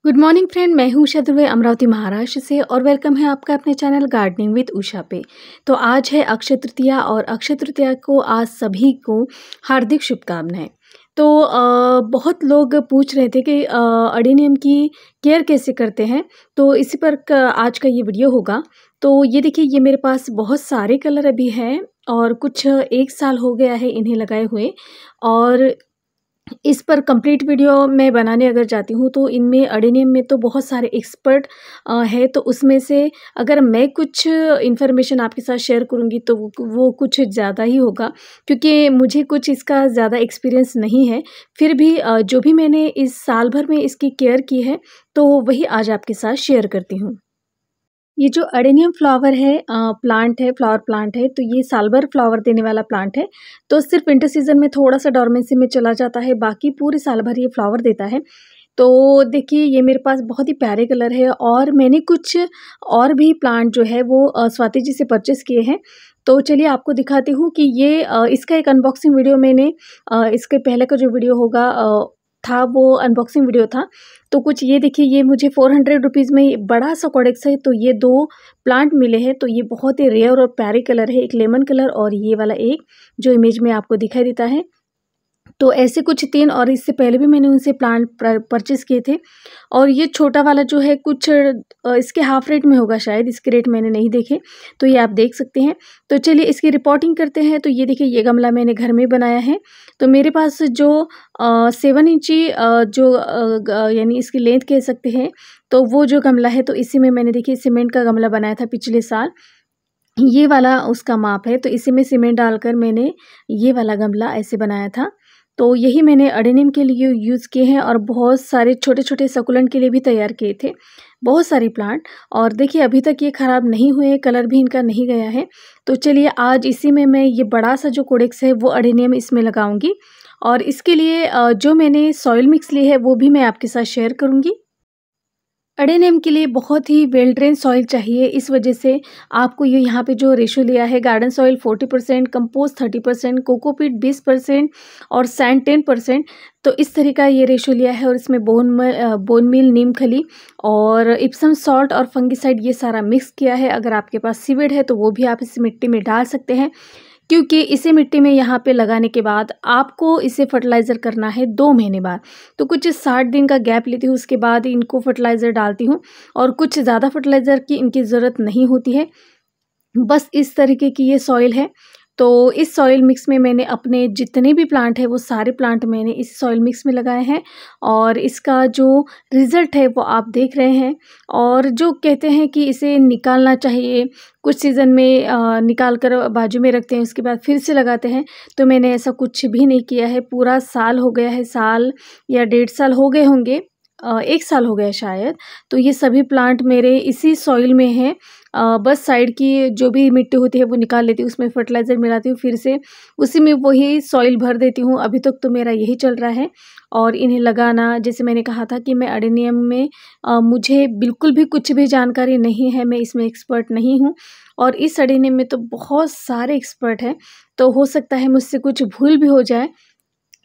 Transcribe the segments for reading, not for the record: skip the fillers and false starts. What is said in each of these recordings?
Good morning friend, मैं हूँ उषा ध्रुवे अमरावती महाराष्ट्र से और वेलकम है आपका अपने चैनल गार्डनिंग विद उषा पे। तो आज है अक्षय तृतीया और अक्षय तृतीया को आज सभी को हार्दिक शुभकामनाएं। तो बहुत लोग पूछ रहे थे कि अडेनियम की केयर कैसे करते हैं, तो इसी पर आज का ये वीडियो होगा। तो ये देखिए, ये मेरे पास बहुत सारे कलर अभी हैं और कुछ 1 साल हो गया है इन्हें लगाए हुए। और इस पर कंप्लीट वीडियो मैं बनाने अगर जाती हूँ तो इनमें अडेनियम में तो बहुत सारे एक्सपर्ट है, तो उसमें से अगर मैं कुछ इन्फॉर्मेशन आपके साथ शेयर करूँगी तो वो कुछ ज़्यादा ही होगा, क्योंकि मुझे कुछ इसका ज़्यादा एक्सपीरियंस नहीं है। फिर भी जो भी मैंने इस साल भर में इसकी केयर की है तो वही आज आपके साथ शेयर करती हूँ। ये जो अडेनियम फ्लावर है, प्लांट है, फ्लावर प्लांट है, तो ये साल भर फ्लावर देने वाला प्लांट है। तो सिर्फ विंटर सीजन में थोड़ा-सा डोरमेंसी में चला जाता है, बाकी पूरे साल भर ये फ्लावर देता है। तो देखिए, ये मेरे पास बहुत ही प्यारे कलर है और मैंने कुछ और भी प्लांट जो है वो स्वाति जी से परचेज़ किए हैं। तो चलिए आपको दिखाती हूँ कि ये इसका एक अनबॉक्सिंग वीडियो मैंने इसके पहले का जो वीडियो होगा था वो अनबॉक्सिंग वीडियो था। तो कुछ ये देखिए, ये मुझे 400 रुपीज़ में बड़ा-सा कॉडेक्स है, तो ये 2 प्लांट मिले हैं। तो ये बहुत ही रेयर और प्यारे कलर है, एक लेमन कलर और ये वाला एक जो इमेज में आपको दिखाई देता है। तो ऐसे कुछ 3 और इससे पहले भी मैंने उनसे प्लांट परचेज़ किए थे। और ये छोटा वाला जो है कुछ इसके हाफ़ रेट में होगा शायद, इसके रेट मैंने नहीं देखे, तो ये आप देख सकते हैं। तो चलिए इसकी रिपोर्टिंग करते हैं। तो ये देखिए, ये गमला मैंने घर में बनाया है। तो मेरे पास जो 7 इंची जो यानी इसकी लेंथ कह सकते हैं, तो वो जो गमला है तो इसी में मैंने देखिए सीमेंट का गमला बनाया था पिछले साल। ये वाला उसका माप है, तो इसी में सीमेंट डालकर मैंने ये वाला गमला ऐसे बनाया था। तो यही मैंने अडेनियम के लिए यूज़ किए हैं और बहुत सारे छोटे-छोटे सकुलेंट के लिए भी तैयार किए थे, बहुत सारे प्लांट। और देखिए अभी तक ये ख़राब नहीं हुए, कलर भी इनका नहीं गया है। तो चलिए आज इसी में मैं ये बड़ा-सा जो कोडेक्स है वो अडेनियम इसमें लगाऊँगी और इसके लिए जो मैंने सॉइल मिक्स ली है वो भी मैं आपके साथ शेयर करूँगी। अडेनियम के लिए बहुत ही वेल ड्रेन सॉइल चाहिए, इस वजह से आपको ये यहाँ पे जो रेशियो लिया है, गार्डन सॉइल 40%, कंपोस्ट 30%, कोकोपीट 20% और सैंड 10%। तो इस तरह का ये रेशियो लिया है और इसमें बोन मील, नीम खली और इप्सम सॉल्ट और फंगिसाइड ये सारा मिक्स किया है। अगर आपके पास सीवेड है तो वो भी आप इस मिट्टी में डाल सकते हैं, क्योंकि इसे मिट्टी में यहाँ पे लगाने के बाद आपको इसे फर्टिलाइज़र करना है 2 महीने बाद। तो कुछ 60 दिन का गैप लेती हूँ, उसके बाद इनको फर्टिलाइज़र डालती हूँ और कुछ ज़्यादा फर्टिलाइज़र की इनकी ज़रूरत नहीं होती है। बस इस तरीके की ये सॉइल है। तो इस सॉइल मिक्स में मैंने अपने जितने भी प्लांट हैं वो सारे प्लांट मैंने इस सॉइल मिक्स में लगाए हैं और इसका जो रिज़ल्ट है वो आप देख रहे हैं। और जो कहते हैं कि इसे निकालना चाहिए, कुछ सीज़न में निकाल कर बाजू में रखते हैं, उसके बाद फिर से लगाते हैं, तो मैंने ऐसा कुछ भी नहीं किया है। पूरा साल हो गया है, साल या 1.5 साल हो गए होंगे, 1 साल हो गया शायद। तो ये सभी प्लांट मेरे इसी सॉइल में हैं। बस साइड की जो भी मिट्टी होती है वो निकाल लेती हूँ, उसमें फर्टिलाइज़र मिलाती हूँ, फिर से उसी में वही सॉइल भर देती हूँ। अभी तक तो मेरा यही चल रहा है। और इन्हें लगाना, जैसे मैंने कहा था कि मैं अडेनियम में मुझे बिल्कुल भी कुछ भी जानकारी नहीं है, मैं इसमें एक्सपर्ट नहीं हूँ। और इस अडेनियम में तो बहुत सारे एक्सपर्ट हैं, तो हो सकता है मुझसे कुछ भूल भी हो जाए,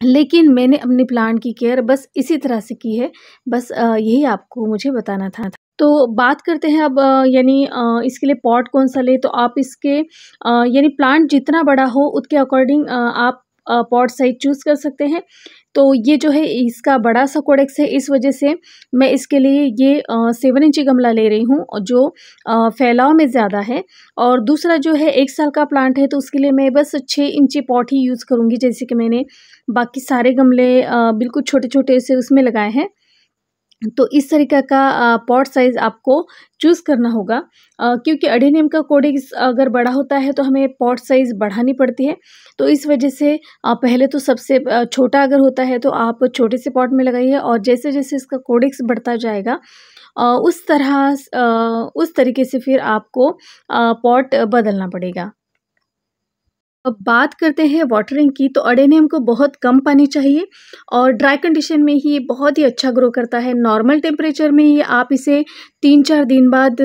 लेकिन मैंने अपने प्लांट की केयर बस इसी तरह से की है। बस यही आपको मुझे बताना था। तो बात करते हैं अब, यानी इसके लिए पॉट कौन-सा लें, तो आप इसके यानी प्लांट जितना बड़ा हो उसके अकॉर्डिंग आप पॉट साइज़ चूज़ कर सकते हैं। तो ये जो है इसका बड़ा-सा कोडेक्स है, इस वजह से मैं इसके लिए ये 7 इंची गमला ले रही हूँ और जो फैलाव में ज़्यादा है। और दूसरा जो है 1 साल का प्लांट है, तो उसके लिए मैं बस 6 इंची पॉट ही यूज़ करूँगी, जैसे कि मैंने बाकी सारे गमले बिल्कुल छोटे-छोटे से उसमें लगाए हैं। तो इस तरीक़े का पॉट साइज़ आपको चूज़ करना होगा, क्योंकि अडेनियम का कोडेक्स अगर बड़ा होता है तो हमें पॉट साइज़ बढ़ानी पड़ती है। तो इस वजह से पहले तो सबसे छोटा अगर होता है तो आप छोटे से पॉट में लगाइए और जैसे-जैसे इसका कोडेक्स बढ़ता जाएगा उस तरीके से फिर आपको पॉट बदलना पड़ेगा। अब बात करते हैं वाटरिंग की, तो अडेनियम को बहुत कम पानी चाहिए और ड्राई कंडीशन में ही ये बहुत ही अच्छा ग्रो करता है। नॉर्मल टेम्परेचर में ही आप इसे 3-4 दिन बाद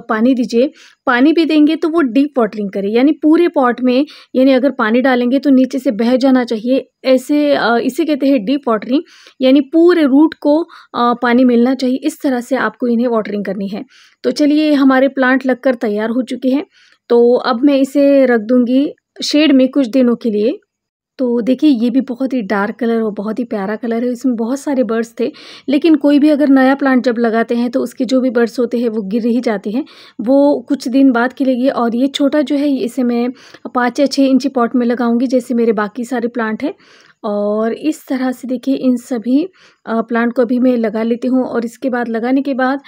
पानी दीजिए। पानी भी देंगे तो वो डीप वाटरिंग करें, यानी पूरे पॉट में, यानी अगर पानी डालेंगे तो नीचे से बह जाना चाहिए। ऐसे इसे कहते हैं डीप वाटरिंग, यानी पूरे रूट को पानी मिलना चाहिए। इस तरह से आपको इन्हें वाटरिंग करनी है। तो चलिए, हमारे प्लांट लगकर तैयार हो चुके हैं। तो अब मैं इसे रख दूँगी शेड में कुछ दिनों के लिए। तो देखिए, ये भी बहुत ही डार्क कलर और बहुत ही प्यारा कलर है। इसमें बहुत सारे बर्ड्स थे, लेकिन कोई भी अगर नया प्लांट जब लगाते हैं तो उसके जो भी बर्ड्स होते हैं वो गिर ही जाते हैं। वो कुछ दिन बाद खिलेगी। और ये छोटा जो है इसे मैं 5 या 6 इंची पॉट में लगाऊंगी, जैसे मेरे बाकी सारे प्लांट हैं। और इस तरह से देखिए, इन सभी प्लांट को अभी मैं लगा लेती हूँ। और इसके बाद लगाने के बाद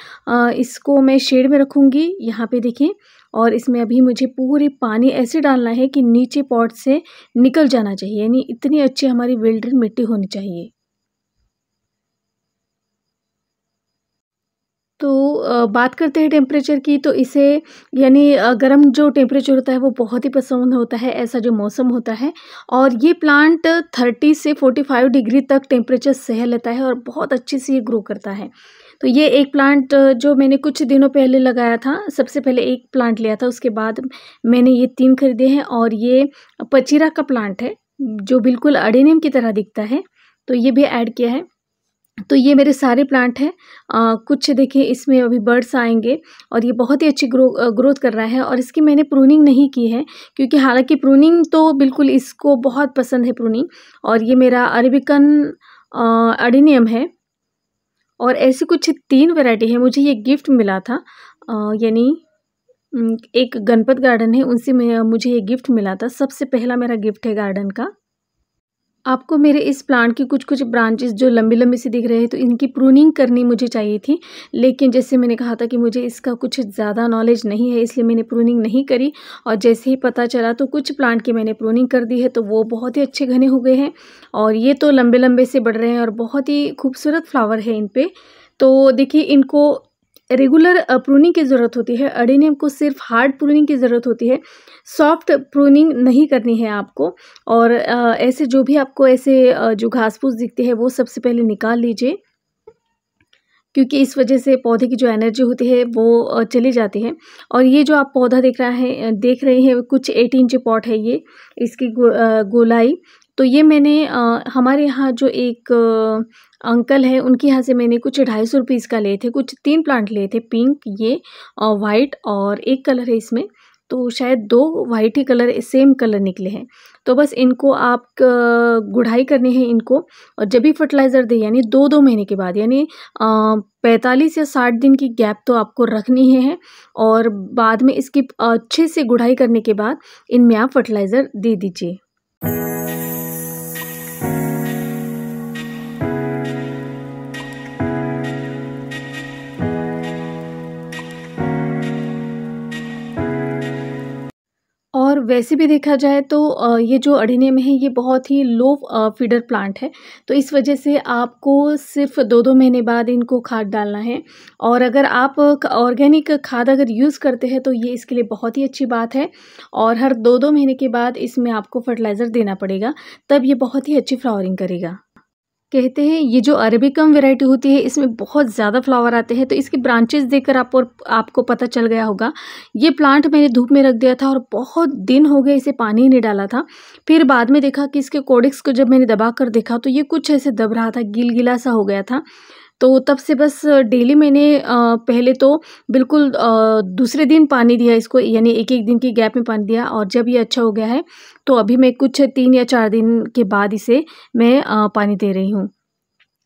इसको मैं शेड में रखूँगी, यहाँ पे देखिए। और इसमें अभी मुझे पूरी पानी ऐसे डालना है कि नीचे पॉट से निकल जाना चाहिए, यानी इतनी अच्छी हमारी वेल ड्रेन मिट्टी होनी चाहिए। तो बात करते हैं टेम्परेचर की, तो इसे यानी गर्म जो टेम्परेचर होता है वो बहुत ही पसंद होता है, ऐसा जो मौसम होता है। और ये प्लांट 30 से 45 डिग्री तक टेम्परेचर सह लेता है और बहुत अच्छे से ये ग्रो करता है। तो ये एक प्लांट जो मैंने कुछ दिनों पहले लगाया था, सबसे पहले एक प्लांट लिया था, उसके बाद मैंने ये 3 खरीदे हैं। और ये पचीरा का प्लांट है, जो बिल्कुल अडेनियम की तरह दिखता है, तो ये भी ऐड किया है। तो ये मेरे सारे प्लांट हैं। कुछ देखिए, इसमें अभी बर्ड्स आएंगे और ये बहुत ही अच्छी ग्रोथ कर रहा है। और इसकी मैंने प्रूनिंग नहीं की है, क्योंकि हालांकि प्रूनिंग तो बिल्कुल इसको बहुत पसंद है प्रूनिंग। और ये मेरा अरेबिकन अडेनियम है। और ऐसी कुछ 3 वैरायटी है, मुझे ये गिफ्ट मिला था। यानी एक गणपत गार्डन है, उनसे मुझे ये गिफ्ट मिला था। सबसे पहला मेरा गिफ्ट है गार्डन का। आपको मेरे इस प्लांट की कुछ-कुछ ब्रांचेस जो लंबी-लंबी सी दिख रहे हैं, तो इनकी प्रूनिंग करनी मुझे चाहिए थी। लेकिन जैसे मैंने कहा था कि मुझे इसका कुछ ज़्यादा नॉलेज नहीं है, इसलिए मैंने प्रूनिंग नहीं करी। और जैसे ही पता चला तो कुछ प्लांट की मैंने प्रूनिंग कर दी है, तो वो बहुत ही अच्छे घने हो गए हैं। और ये तो लंबे-लंबे से बढ़ रहे हैं और बहुत ही खूबसूरत फ्लावर है इन पे। तो देखिए, इनको रेगुलर प्रूनिंग की ज़रूरत होती है। अडेनियम को सिर्फ हार्ड प्रूनिंग की ज़रूरत होती है, सॉफ्ट प्रूनिंग नहीं करनी है आपको। और ऐसे जो भी आपको ऐसे जो घास-फूस दिखते हैं वो सबसे पहले निकाल लीजिए, क्योंकि इस वजह से पौधे की जो एनर्जी होती है वो चली जाती है। और ये जो आप पौधा देख रहे हैं, कुछ 8 इंच पॉट है ये, इसकी गोलाई। तो ये मैंने हमारे यहाँ जो एक अंकल हैं, उनके यहाँ से मैंने कुछ 250 रुपीज़ का लिए थे। कुछ 3 प्लांट लिए थे, पिंक, ये वाइट और एक कलर है इसमें। तो शायद 2 वाइट ही कलर, सेम कलर निकले हैं। तो बस इनको आप गुड़ाई करनी है इनको। और जब भी फर्टिलाइज़र दें, यानी 2-2 महीने के बाद, यानी 45 या 60 दिन की गैप तो आपको रखनी है। और बाद में इसकी अच्छे से गुड़ाई करने के बाद इनमें आप फर्टिलाइज़र दे दीजिए। और वैसे भी देखा जाए तो ये जो अडेनियम है ये बहुत ही लो फीडर प्लांट है। तो इस वजह से आपको सिर्फ 2-2 महीने बाद इनको खाद डालना है। और अगर आप ऑर्गेनिक खाद अगर यूज़ करते हैं तो ये इसके लिए बहुत ही अच्छी बात है। और हर 2-2 महीने के बाद इसमें आपको फर्टिलाइज़र देना पड़ेगा, तब ये बहुत ही अच्छी फ्लावरिंग करेगा। कहते हैं ये जो अरेबिकम वैरायटी होती है इसमें बहुत ज़्यादा फ्लावर आते हैं, तो इसकी ब्रांचेस देखकर आपको पता चल गया होगा। ये प्लांट मैंने धूप में रख दिया था और बहुत दिन हो गए इसे पानी ही नहीं डाला था। फिर बाद में देखा कि इसके कोडेक्स को जब मैंने दबा कर देखा तो ये कुछ ऐसे दब रहा था, गिलगिला सा हो गया था। तो तब से बस डेली मैंने पहले तो बिल्कुल दूसरे दिन पानी दिया इसको, यानी एक-एक दिन की गैप में पानी दिया। और जब ये अच्छा हो गया है तो अभी मैं कुछ 3 या 4 दिन के बाद इसे मैं पानी दे रही हूँ।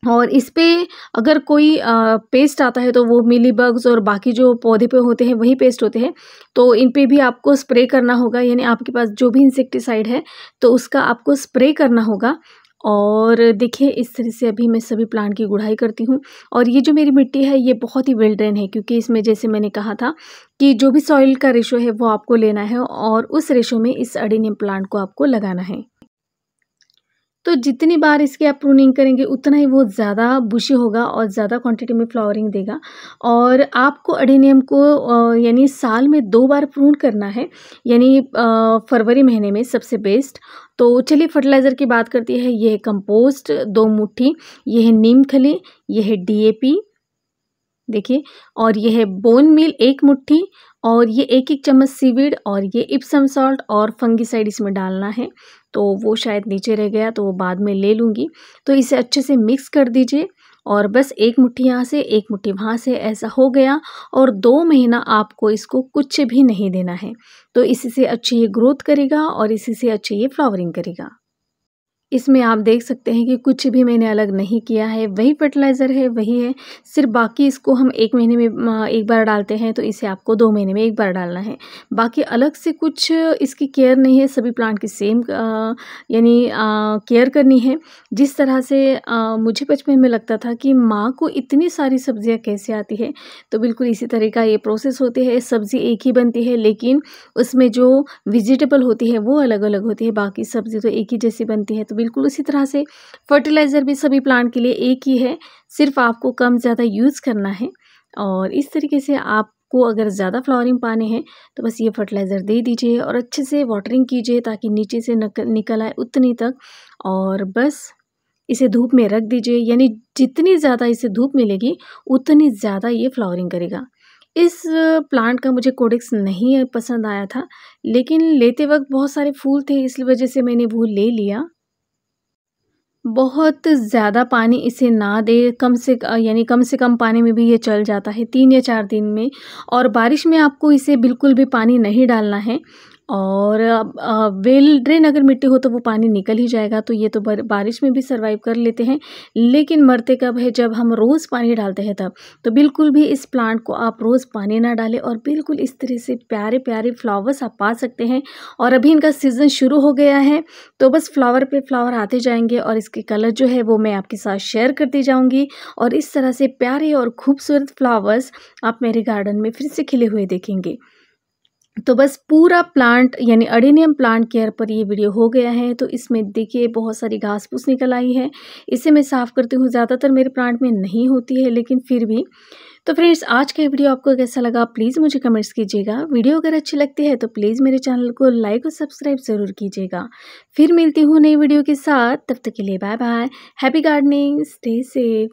और इस पे अगर कोई पेस्ट आता है तो वो मिली बग्स और बाकी जो पौधे पे होते हैं वही पेस्ट होते हैं, तो इन पे भी आपको स्प्रे करना होगा। यानी आपके पास जो भी इंसेक्टिसाइड है तो उसका आपको स्प्रे करना होगा। और देखिए, इस तरह से अभी मैं सभी प्लांट की गुड़ाई करती हूँ। और ये जो मेरी मिट्टी है ये बहुत ही वेल ड्रेन है, क्योंकि इसमें जैसे मैंने कहा था कि जो भी सॉइल का रेशो है वो आपको लेना है और उस रेशो में इस अडेनियम प्लांट को आपको लगाना है। तो जितनी बार इसकी आप प्रूनिंग करेंगे उतना ही वो ज़्यादा बुशी होगा और ज़्यादा क्वांटिटी में फ्लावरिंग देगा। और आपको अडेनियम को यानी साल में 2 बार प्रून करना है, यानी फरवरी महीने में सबसे बेस्ट। तो चलिए फर्टिलाइज़र की बात करती है। ये है कंपोस्ट 2 मुट्ठी, ये है नीम खली, ये है DAP देखिए, और ये है बोन मील 1 मुट्ठी, और ये 1-1 चम्मच सीवीड, और ये इप्सम सॉल्ट और फंगिसाइड इसमें डालना है। तो वो शायद नीचे रह गया तो वो बाद में ले लूँगी। तो इसे अच्छे से मिक्स कर दीजिए और बस 1 मुट्ठी यहाँ से 1 मुट्ठी वहाँ से, ऐसा हो गया। और 2 महीना आपको इसको कुछ भी नहीं देना है। तो इसी से अच्छी ये ग्रोथ करेगा और इसी से अच्छी ये फ्लावरिंग करेगा। इसमें आप देख सकते हैं कि कुछ भी मैंने अलग नहीं किया है, वही फर्टिलाइज़र है, वही है। सिर्फ बाकी इसको हम 1 महीने में 1 बार डालते हैं, तो इसे आपको 2 महीने में 1 बार डालना है। बाकी अलग से कुछ इसकी केयर नहीं है, सभी प्लांट की सेम यानी केयर करनी है। जिस तरह से मुझे बचपन में लगता था कि माँ को इतनी सारी सब्जियाँ कैसे आती है, तो बिल्कुल इसी तरह का ये प्रोसेस होती है। सब्ज़ी एक ही बनती है, लेकिन उसमें जो वेजिटेबल होती है वो अलग-अलग होती है, बाकी सब्ज़ी तो एक ही जैसी बनती है। तो बिल्कुल उसी तरह से फर्टिलाइज़र भी सभी प्लांट के लिए एक ही है, सिर्फ आपको कम ज़्यादा यूज़ करना है। और इस तरीके से आपको अगर ज़्यादा फ्लावरिंग पाने हैं तो बस ये फर्टिलाइज़र दे दीजिए और अच्छे से वाटरिंग कीजिए ताकि नीचे से निकल आए उतनी तक। और बस इसे धूप में रख दीजिए, यानी जितनी ज़्यादा इसे धूप मिलेगी उतनी ज़्यादा ये फ्लावरिंग करेगा। इस प्लांट का मुझे कोडेक्स नहीं पसंद आया था, लेकिन लेते वक्त बहुत सारे फूल थे, इस वजह से मैंने वो ले लिया। बहुत ज़्यादा पानी इसे ना दें, यानी कम से कम पानी में भी ये चल जाता है 3 या 4 दिन में। और बारिश में आपको इसे बिल्कुल भी पानी नहीं डालना है। और वेल ड्रेन अगर मिट्टी हो तो वो पानी निकल ही जाएगा, तो ये तो बारिश में भी सर्वाइव कर लेते हैं। लेकिन मरते कब है, जब हम रोज़ पानी डालते हैं तब। तो बिल्कुल भी इस प्लांट को आप रोज़ पानी ना डालें और बिल्कुल इस तरह से प्यारे प्यारे फ्लावर्स आप पा सकते हैं। और अभी इनका सीज़न शुरू हो गया है, तो बस फ्लावर पे फ्लावर आते जाएंगे और इसके कलर जो है वो मैं आपके साथ शेयर करती जाऊंगी। और इस तरह से प्यारे और खूबसूरत फ्लावर्स आप मेरे गार्डन में फिर से खिले हुए देखेंगे। तो बस पूरा प्लांट यानी अडेनियम प्लांट केयर पर ये वीडियो हो गया है। तो इसमें देखिए बहुत सारी घास फूस निकल आई है, इसे मैं साफ़ करती हूँ। ज़्यादातर मेरे प्लांट में नहीं होती है, लेकिन फिर भी। तो फ्रेंड्स, आज का वीडियो आपको कैसा लगा प्लीज़ मुझे कमेंट्स कीजिएगा। वीडियो अगर अच्छी लगती है तो प्लीज़ मेरे चैनल को लाइक और सब्सक्राइब ज़रूर कीजिएगा। फिर मिलती हूँ नई वीडियो के साथ, तब तक के लिए bye bye. Happy gardening, stay safe.